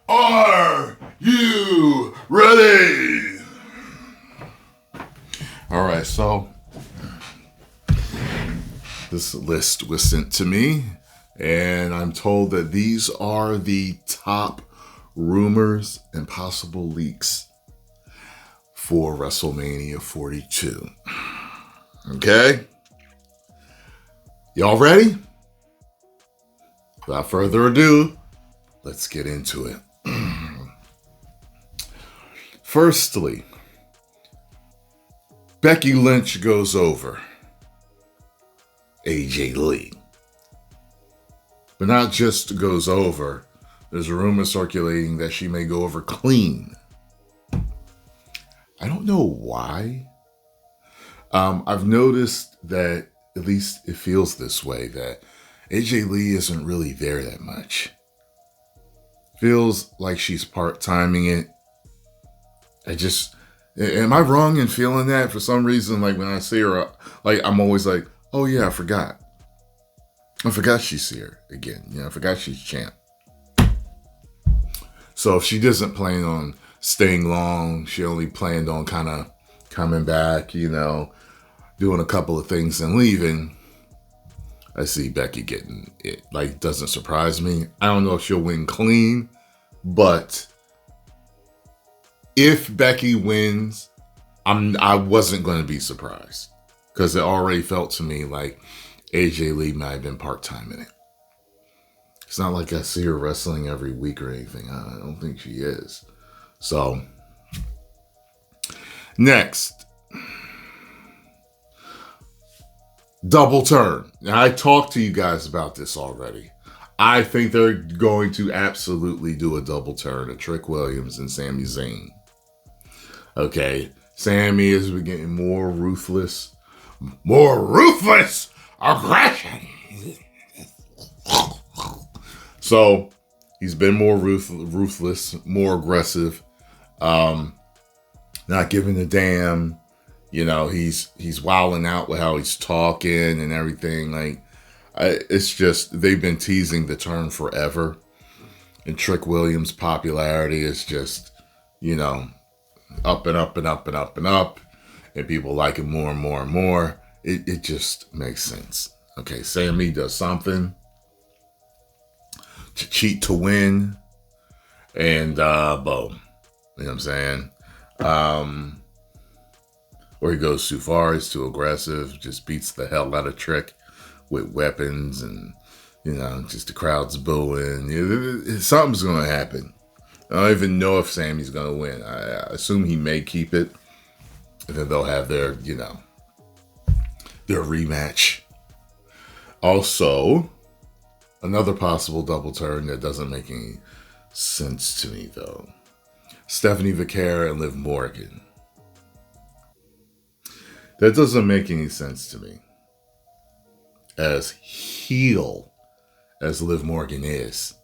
Are you ready? All right, so this list was sent to me, and I'm told that these are the top rumors and possible leaks for WrestleMania 42. Okay? Y'all ready? Without further ado, let's get into it. Firstly, Becky Lynch goes over AJ Lee. But not just goes over, there's a rumor circulating that she may go over clean. I don't know why. I've noticed that, at least it feels this way, that AJ Lee isn't really there that much. Feels like she's part-timing it. Am I wrong in feeling that? For some reason, like when I see her, like I'm always like, oh yeah, I forgot she's here again. I forgot she's champ. So if she doesn't plan on staying long, she only planned on kind of coming back, doing a couple of things and leaving. I see Becky getting it. Like, doesn't surprise me. I don't know if she'll win clean, but if Becky wins, I wasn't going to be surprised because it already felt to me like AJ Lee might have been part-time in it. It's not like I see her wrestling every week or anything. I don't think she is. So, next. Double turn. Now, I talked to you guys about this already. I think they're going to absolutely do a double turn of Trick Williams and Sami Zayn. Okay, Sami is getting more ruthless aggression. So he's been more ruthless, more aggressive, not giving a damn. He's wilding out with how he's talking and everything. It's just they've been teasing the turn forever, and Trick Williams' popularity is just, up and up and up and up and up, and people like it more and more and more. It just makes sense. Okay, Sami does something to cheat to win, and boom. You know what I'm saying? Or he goes too far, he's too aggressive, just beats the hell out of Trick with weapons, and just the crowd's booing. Something's gonna happen. I don't even know if Sami's gonna win. I assume he may keep it, and then they'll have their rematch. Also, another possible double turn that doesn't make any sense to me, though. Stephanie Vaquera and Liv Morgan. That doesn't make any sense to me. As heel as Liv Morgan is.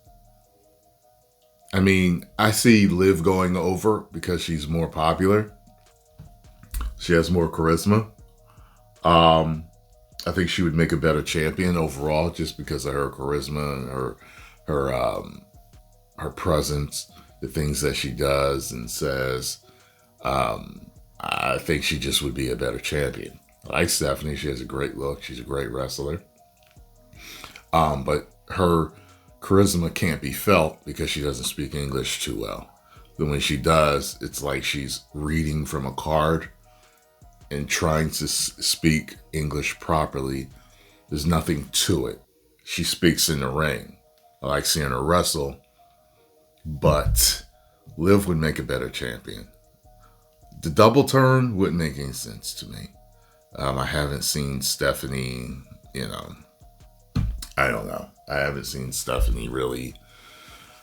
I mean, I see Liv going over because she's more popular. She has more charisma. I think she would make a better champion overall just because of her charisma and her presence, the things that she does and says. I think she just would be a better champion. I like Stephanie. She has a great look. She's a great wrestler. But her charisma can't be felt because she doesn't speak English too well. Then when she does, it's like she's reading from a card and trying to speak English properly. There's nothing to it. She speaks in the ring. I like seeing her wrestle, but Liv would make a better champion. The double turn wouldn't make any sense to me. I haven't seen Stephanie, I don't know. I haven't seen Stephanie really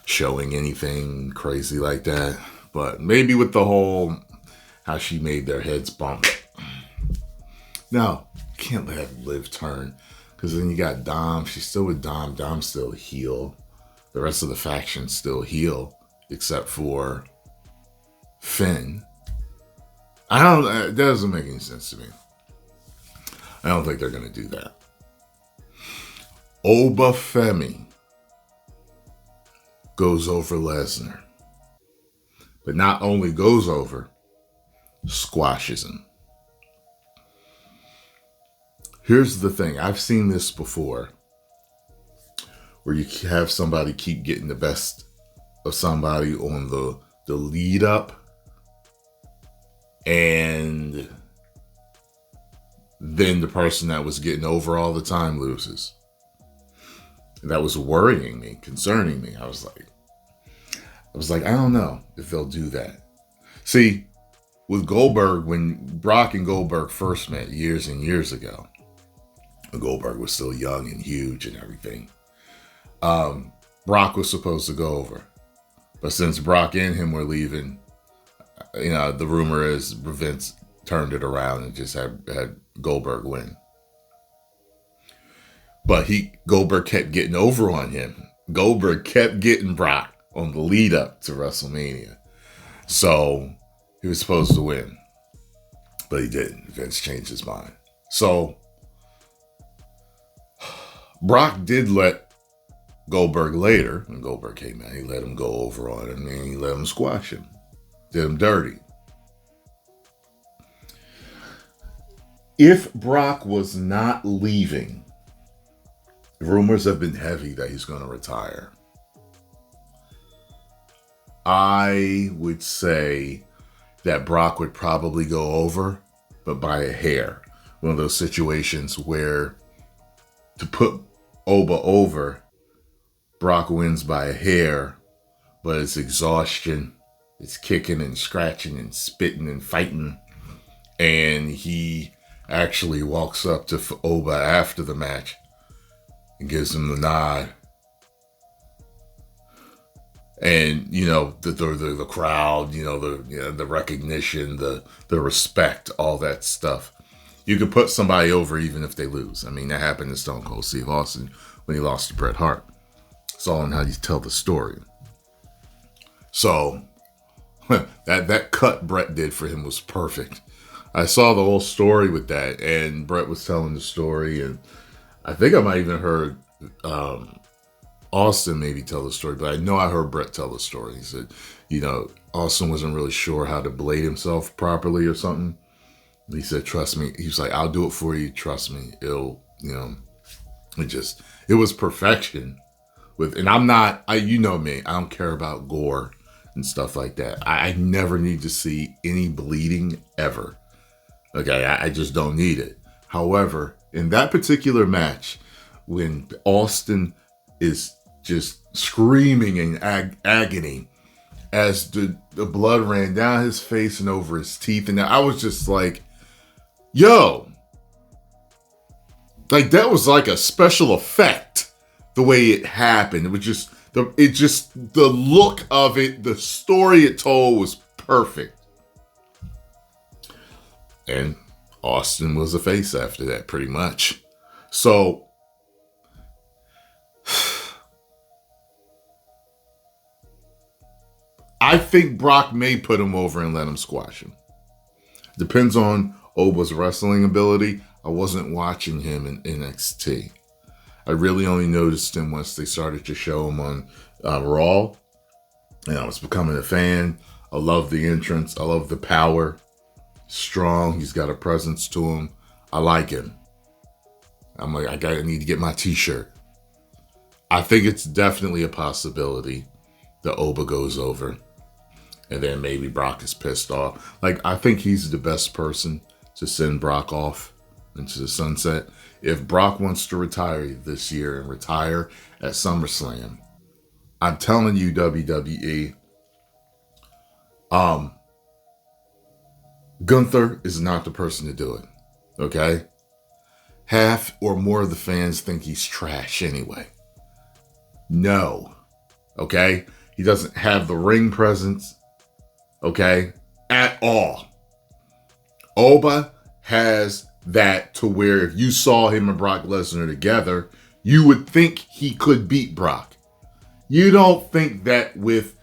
showing anything crazy like that. But maybe with the whole, how she made their heads bump. No, you can't let Liv turn. Because then you got Dom. She's still with Dom. Dom's still heel. The rest of the faction's still heel. Except for Finn. That doesn't make any sense to me. I don't think they're going to do that. Obafemi goes over Lesnar. but not only goes over, squashes him. Here's the thing. I've seen this before, where you have somebody keep getting the best of somebody on the lead up, and then the person that was getting over all the time loses. And that was worrying me, concerning me. I was like, I don't know if they'll do that. See, with Goldberg, when Brock and Goldberg first met years and years ago, Goldberg was still young and huge and everything, Brock was supposed to go over. But since Brock and him were leaving, the rumor is Vince turned it around and just had Goldberg win. But Goldberg kept getting over on him. Goldberg kept getting Brock on the lead up to WrestleMania. So he was supposed to win. But he didn't. Vince changed his mind. So Brock did let Goldberg later, when Goldberg came out, he let him go over on him and he let him squash him. Did him dirty. If Brock was not leaving, rumors have been heavy that he's going to retire. I would say that Brock would probably go over, but by a hair. One of those situations where to put Oba over, Brock wins by a hair, but it's exhaustion. It's kicking and scratching and spitting and fighting. And he actually walks up to Oba after the match and gives him the nod. And, the crowd, the recognition, the respect, all that stuff. You could put somebody over even if they lose. I mean, that happened to Stone Cold Steve Austin when he lost to Bret Hart. It's all in how you tell the story. So, that cut Bret did for him was perfect. I saw the whole story with that, and Bret was telling the story, and I think I might even heard Austin maybe tell the story, but I know I heard Bret tell the story. He said, Austin wasn't really sure how to blade himself properly or something. He said, trust me. He was like, I'll do it for you. Trust me. It was perfection. And I'm not, you know me, I don't care about gore and stuff like that. I never need to see any bleeding ever. Okay, I just don't need it. However, in that particular match, when Austin is just screaming in agony as the blood ran down his face and over his teeth, and I was just like, yo, like that was like a special effect the way it happened. It was just the look of it, the story it told was perfect. And Austin was a face after that, pretty much. So I think Brock may put him over and let him squash him. Depends on Oba's wrestling ability. I wasn't watching him in NXT. I really only noticed him once they started to show him on Raw. And I was becoming a fan. I love the entrance. I love the power. Strong. He's got a presence to him. I like him. I'm like, I need to get my t-shirt. I think it's definitely a possibility that Oba goes over. And then maybe Brock is pissed off. Like, I think he's the best person to send Brock off into the sunset. If Brock wants to retire this year and retire at SummerSlam, I'm telling you, WWE, Gunther is not the person to do it. Okay? Half or more of the fans think he's trash anyway. No. Okay? He doesn't have the ring presence. Okay? At all. Oba has that to where if you saw him and Brock Lesnar together, you would think he could beat Brock. You don't think that with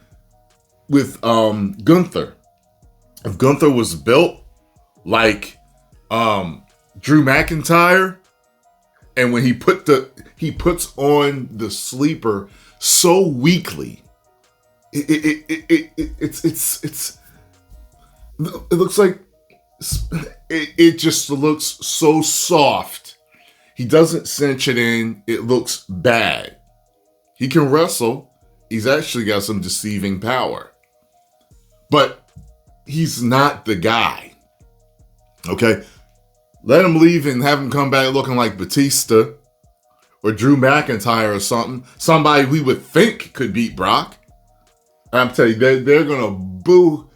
Gunther. If Gunther was built like Drew McIntyre, and when he puts on the sleeper so weakly, it looks like it just looks so soft. He doesn't cinch it in. It looks bad. He can wrestle. He's actually got some deceiving power. But he's not the guy. Okay? Let him leave and have him come back looking like Batista or Drew McIntyre or something. Somebody we would think could beat Brock. I'm telling you, they're going to boo.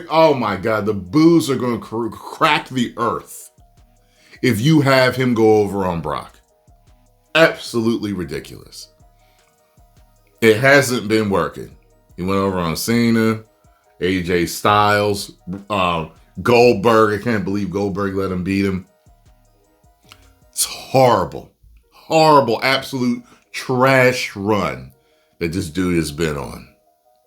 Oh my God, the boos are going to crack the earth if you have him go over on Brock. Absolutely ridiculous. It hasn't been working. He went over on Cena, AJ Styles, Goldberg. I can't believe Goldberg let him beat him. It's horrible. Horrible, absolute trash run that this dude has been on.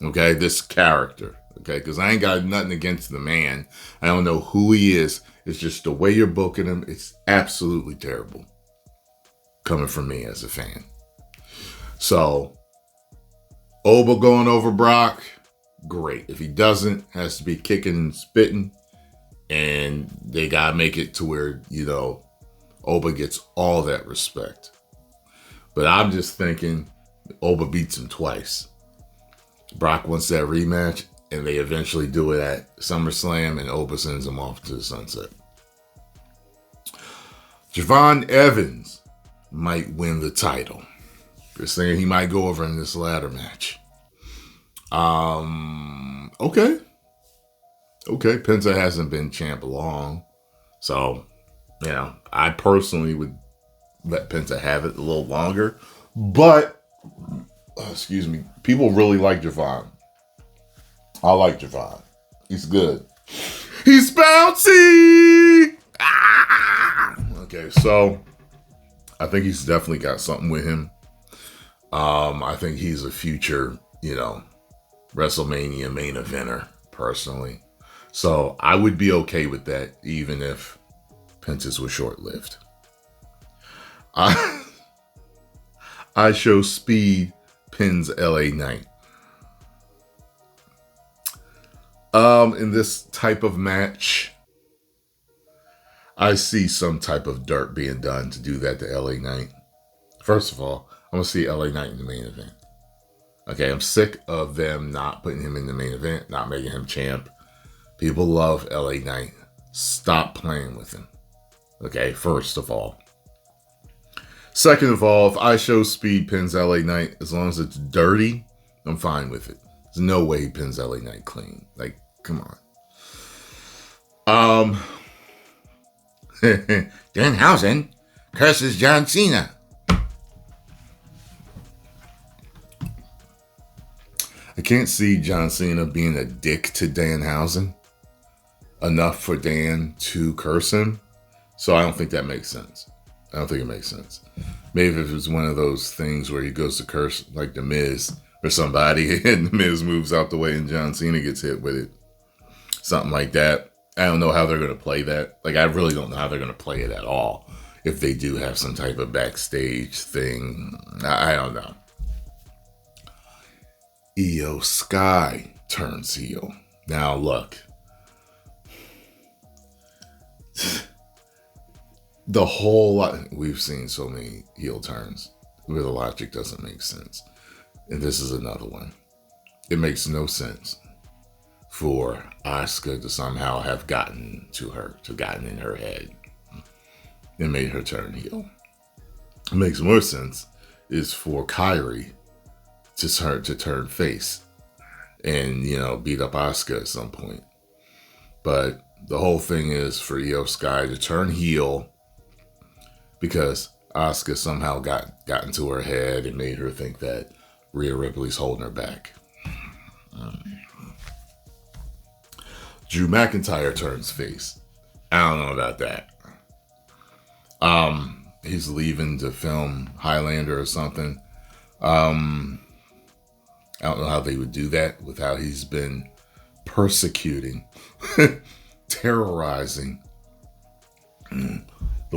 Okay, this character. Okay, because I ain't got nothing against the man. I don't know who he is. It's just the way you're booking him. It's absolutely terrible. Coming from me as a fan. So, Oba going over Brock, great. If he doesn't, has to be kicking and spitting. And they got to make it to where, Oba gets all that respect. But I'm just thinking Oba beats him twice. Brock wants that rematch, and they eventually do it at SummerSlam, and Oba sends him off to the sunset. Javon Evans might win the title. They're saying he might go over in this ladder match. Okay. Penta hasn't been champ long. So, I personally would let Penta have it a little longer. But, people really like Javon. I like Javon. He's good. He's bouncy! Okay, so I think he's definitely got something with him. I think he's a future, WrestleMania main eventer, personally. So I would be okay with that, even if Penta's was short-lived. I show Speed pins LA Knight. In this type of match, I see some type of dirt being done to do that to LA Knight. First of all, I want to see LA Knight in the main event. Okay, I'm sick of them not putting him in the main event, not making him champ. People love LA Knight. Stop playing with him. Okay, first of all. Second of all, if I show Speed pins LA Knight, as long as it's dirty, I'm fine with it. There's no way he pins LA Knight clean. Like, come on. Danhausen curses John Cena. I can't see John Cena being a dick to Danhausen enough for Dan to curse him. So I don't think that makes sense. I don't think it makes sense. Maybe if it was one of those things where he goes to curse like The Miz or somebody and The Miz moves out the way and John Cena gets hit with it. Something like that. I don't know how they're going to play that. Like, I really don't know how they're going to play it at all. If they do have some type of backstage thing. I don't know. Io Sky turns heel. Now, look. The whole lot, we've seen so many heel turns where the logic doesn't make sense. And this is another one. It makes no sense for Asuka to somehow have gotten in her head and made her turn heel. What makes more sense is for Kairi to turn face and, beat up Asuka at some point. But the whole thing is for Io Sky to turn heel because Asuka somehow got into her head and made her think that Rhea Ripley's holding her back. Drew McIntyre turns face. I don't know about that. He's leaving to film Highlander or something. I don't know how they would do that with how he's been persecuting, terrorizing the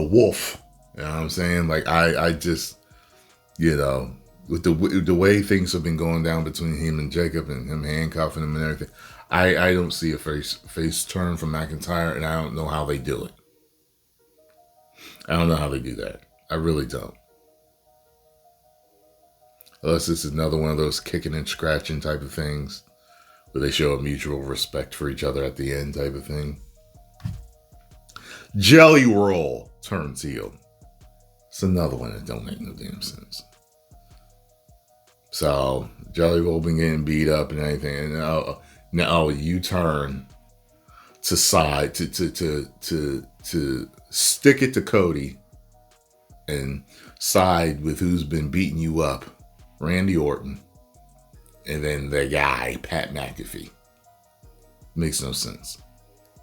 wolf. You know what I'm saying? Like, I just, with the way things have been going down between him and Jacob and him handcuffing him and everything, I don't see a face turn from McIntyre, and I don't know how they do it. I don't know how they do that. I really don't. Unless it's another one of those kicking and scratching type of things where they show a mutual respect for each other at the end type of thing. Jelly Roll turns heel. It's another one that don't make no damn sense. So Jelly Roll been getting beat up and everything, and now you turn to side to stick it to Cody and side with who's been beating you up, Randy Orton, and then the guy Pat McAfee. Makes no sense.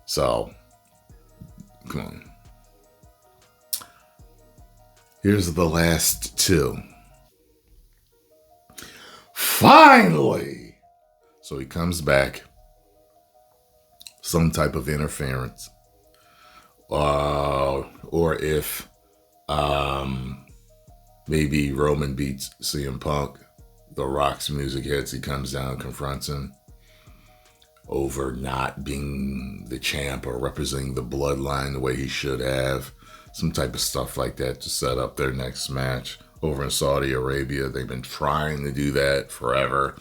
So come on. Here's the last two. Finally! So he comes back. Some type of interference. Or if maybe Roman beats CM Punk, The Rock's music hits, he comes down and confronts him over not being the champ or representing the bloodline the way he should have. Some type of stuff like that to set up their next match over in Saudi Arabia. They've been trying to do that forever.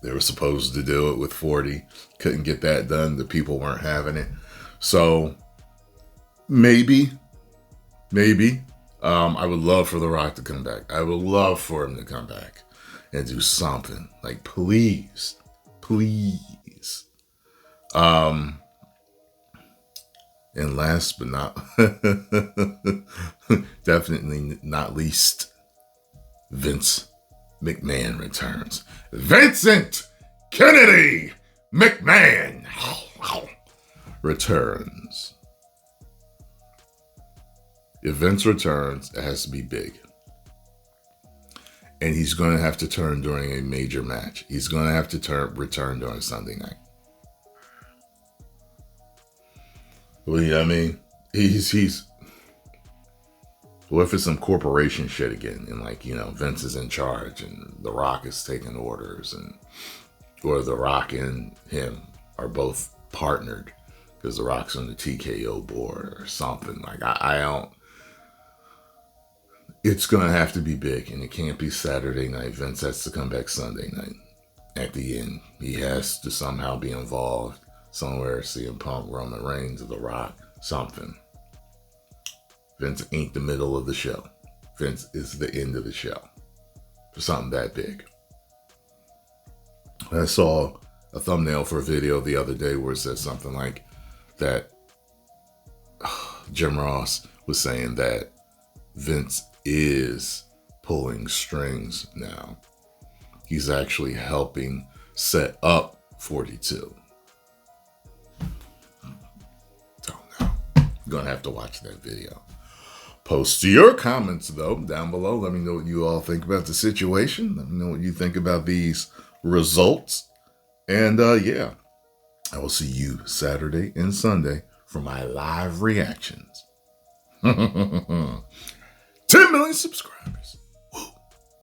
They were supposed to do it with 40. Couldn't get that done. The people weren't having it. So maybe, I would love for The Rock to come back. I would love for him to come back and do something. Like, please. And last but not, definitely not least, Vince McMahon returns. Vincent Kennedy McMahon returns. If Vince returns, it has to be big. And he's going to have to turn during a major match. He's going to have to return during Sunday night. Well, yeah, I mean, he's. What if it's some corporation shit again, and like, you know, Vince is in charge, and The Rock is taking orders, or The Rock and him are both partnered because The Rock's on the TKO board or something. Like, I don't. It's gonna have to be big, and it can't be Saturday night. Vince has to come back Sunday night. At the end, he has to somehow be involved somewhere. CM Punk, Roman Reigns, The Rock, something. Vince ain't the middle of the show. Vince is the end of the show. For something that big. I saw a thumbnail for a video the other day where it said something like that. Jim Ross was saying that Vince is pulling strings now. He's actually helping set up 42. Don't know. You're going to have to watch that video. Post your comments, though, down below. Let me know what you all think about the situation. Let me know what you think about these results. And, yeah, I will see you Saturday and Sunday for my live reactions. 10 million subscribers.